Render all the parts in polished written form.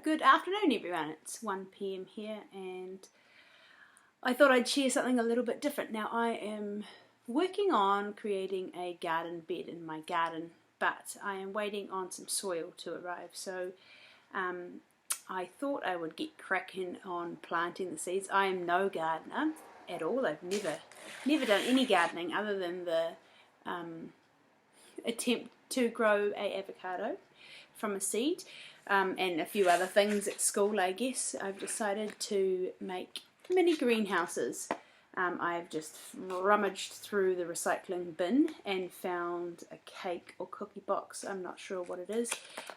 Good afternoon everyone, it's 1 PM here and I thought I'd share something a little bit different. Now I am working on creating a garden bed in my garden, but I am waiting on some soil to arrive, so I thought I would get cracking on planting the seeds. I am no gardener at all. I've never done any gardening other than the attempt to grow a avocado from a seed. And a few other things at school, I guess. I've decided to make mini greenhouses. I've just rummaged through the recycling bin and found a cake or cookie box. I'm not sure what it is.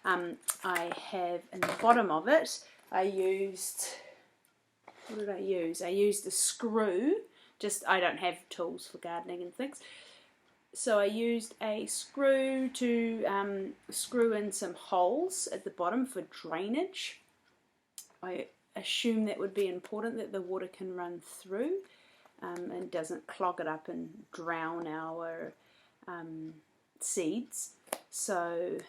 I have in the bottom of it, what did I use? I used a screw. I don't have tools for gardening and things. So I used a screw to screw in some holes at the bottom for drainage. I assume that would be important, that the water can run through and doesn't clog it up and drown our seeds. So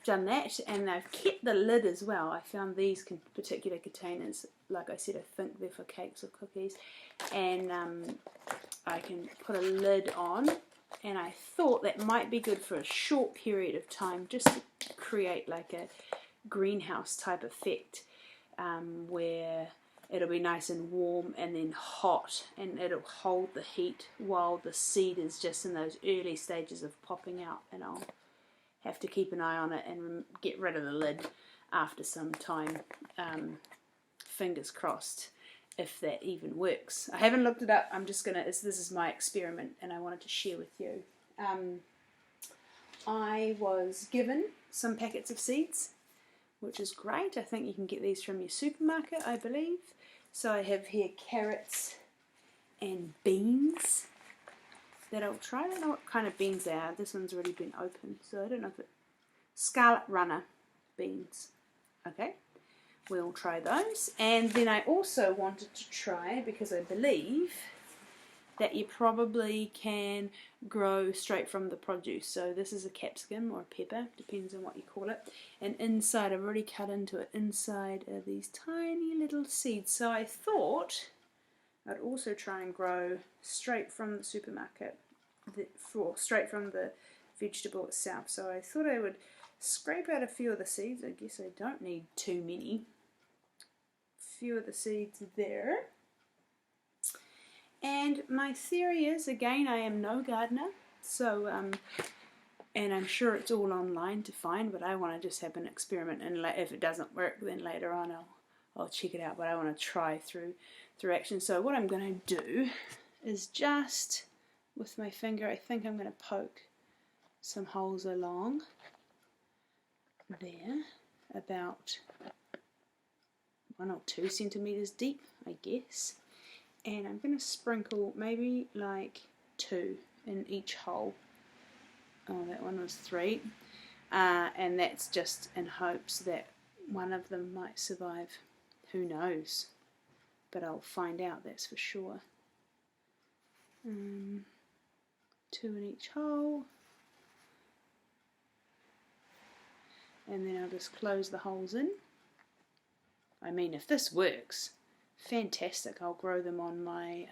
done that, and I've kept the lid as well. I found these particular containers, like I said, I think they're for cakes or cookies, and I can put a lid on. And I thought that might be good for a short period of time, just to create like a greenhouse type effect, where it'll be nice and warm and then hot, and it'll hold the heat while the seed is just in those early stages of popping out, and I'll have to keep an eye on it and get rid of the lid after some time. Fingers crossed if that even works. I haven't looked it up. I'm just gonna, this is my experiment and I wanted to share with you. I was given some packets of seeds, which is great. I think you can get these from your supermarket, I believe. So I have here carrots and beans that I'll try. I don't know what kind of beans they are. This one's already been opened, so I don't know if it... Scarlet Runner beans. Okay. We'll try those. And then I also wanted to try, because I believe that you probably can grow straight from the produce. So this is a capsicum or a pepper, depends on what you call it. And inside, I've already cut into it, inside are these tiny little seeds. So I thought I'd also try and grow straight from the supermarket, straight from the vegetable itself. So I thought I would scrape out a few of the seeds. I guess I don't need too many. Few of the seeds there, and my theory is, again, I am no gardener, so and I'm sure it's all online to find, but I want to just have an experiment, and if it doesn't work, then later on I'll check it out. But I want to try through action. So what I'm going to do is just with my finger, I think I'm going to poke some holes along there, about 1 or 2 centimeters deep, I guess, and I'm going to sprinkle maybe like 2 in each hole. Oh, that one was 3, and that's just in hopes that one of them might survive. Who knows? But I'll find out, that's for sure. 2 in each hole, and then I'll just close the holes in. I mean, if this works, fantastic. I'll grow them on my,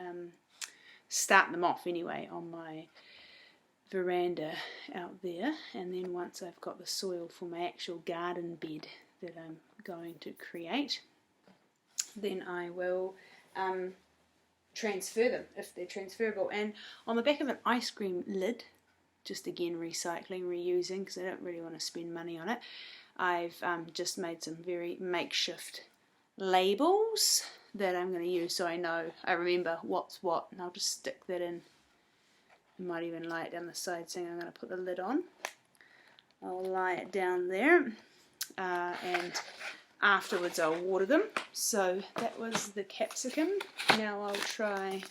start them off anyway, on my veranda out there. And then once I've got the soil for my actual garden bed that I'm going to create, then I will transfer them, if they're transferable. And on the back of an ice cream lid, just again recycling, reusing, because I don't really want to spend money on it, I've just made some very makeshift labels that I'm going to use, so I remember what's what, and I'll just stick that in. I might even lie it down the side, saying I'm going to put the lid on. I'll lie it down there, and afterwards I'll water them. So that was the capsicum. Now I'll try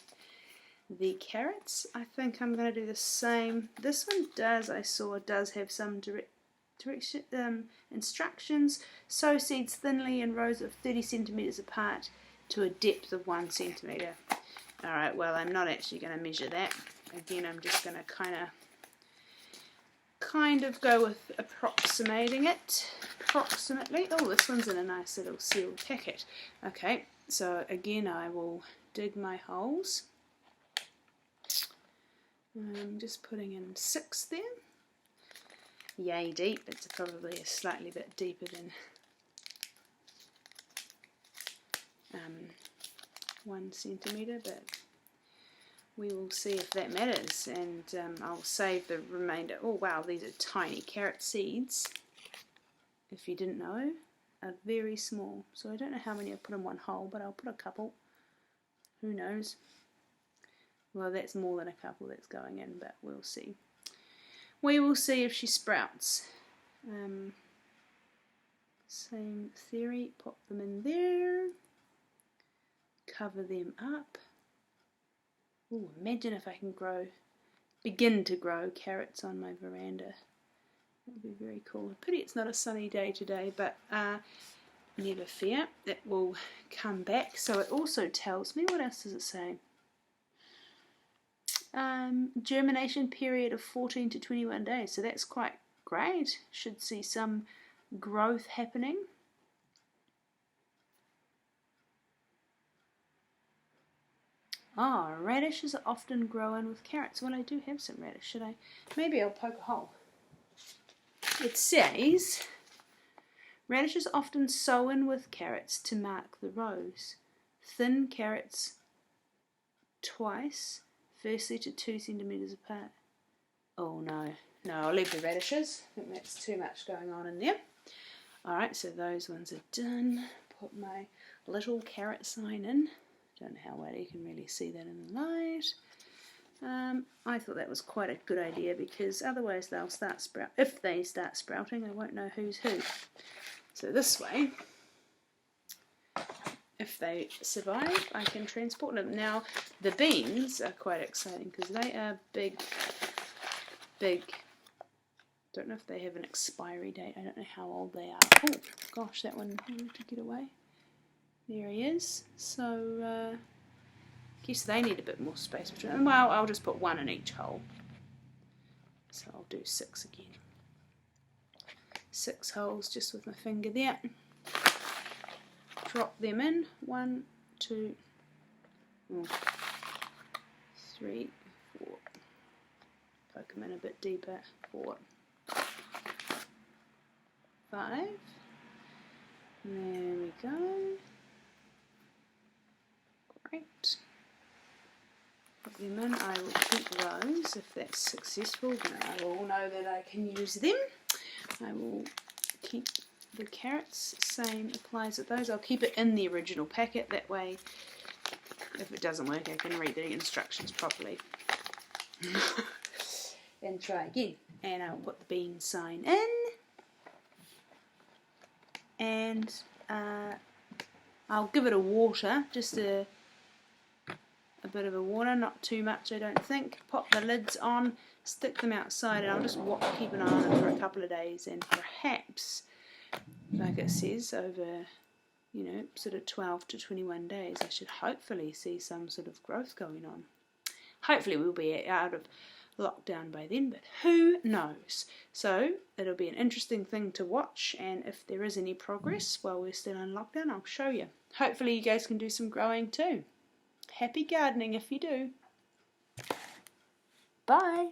the carrots. I think I'm going to do the same. This one does have some instructions. Sow seeds thinly in rows of 30 centimeters apart to a depth of 1 centimeter. Alright, well, I'm not actually going to measure that. Again, I'm just going to kind of go with approximating it. approximately. Oh, this one's in a nice little sealed packet. Okay, so again I will dig my holes. I'm just putting in 6 there. Yay deep. It's probably a slightly bit deeper than 1 centimetre, but we will see if that matters, and I'll save the remainder. Oh wow, these are tiny carrot seeds, if you didn't know, are very small, so I don't know how many I've put in one hole, but I'll put a couple, who knows. Well, that's more than a couple that's going in, but we'll see. We will see if she sprouts. Same theory, pop them in there, cover them up. Ooh, imagine if I can begin to grow carrots on my veranda. That would be very cool. Pity it's not a sunny day today, but never fear, it will come back. So it also tells me, what else does it say? Germination period of 14 to 21 days, so that's quite great. Should see some growth happening. Ah, radishes are often grown with carrots. Well, I do have some radish. Should I? Maybe I'll poke a hole. It says, radishes often sown with carrots to mark the rows. Thin carrots twice, firstly to 2 centimetres apart. Oh no, I'll leave the radishes. I think that's too much going on in there. Alright, so those ones are done. Put my little carrot sign in. Don't know how well you can really see that in the light. I thought that was quite a good idea, because otherwise they'll start sprouting. If they start sprouting, I won't know who's who. So this way, if they survive, I can transport them. Now, the beans are quite exciting because they are big. Don't know if they have an expiry date. I don't know how old they are. Oh gosh, that one wanted to get away. There he is. So, guess they need a bit more space between them. Well, I'll just put 1 in each hole. So I'll do 6 again. 6 holes just with my finger there. Drop them in. 1, 2, 3, 4. Poke them in a bit deeper. 4, 5. There we go. Great. Put them in. I will keep those. If that's successful, then I will know that I can use them. I will keep the carrots. Same applies with those. I'll keep it in the original packet. That way, if it doesn't work, I can read the instructions properly. And try again. And I'll put the bean sign in. And I'll give it a water, just a bit of a water, not too much I don't think. Pop the lids on, stick them outside, and I'll just keep an eye on them for a couple of days, and perhaps, like it says, over, sort of 12 to 21 days, I should hopefully see some sort of growth going on. Hopefully we'll be out of lockdown by then, but who knows? So it'll be an interesting thing to watch, and if there is any progress while we're still in lockdown, I'll show you. Hopefully you guys can do some growing too. Happy gardening if you do. Bye.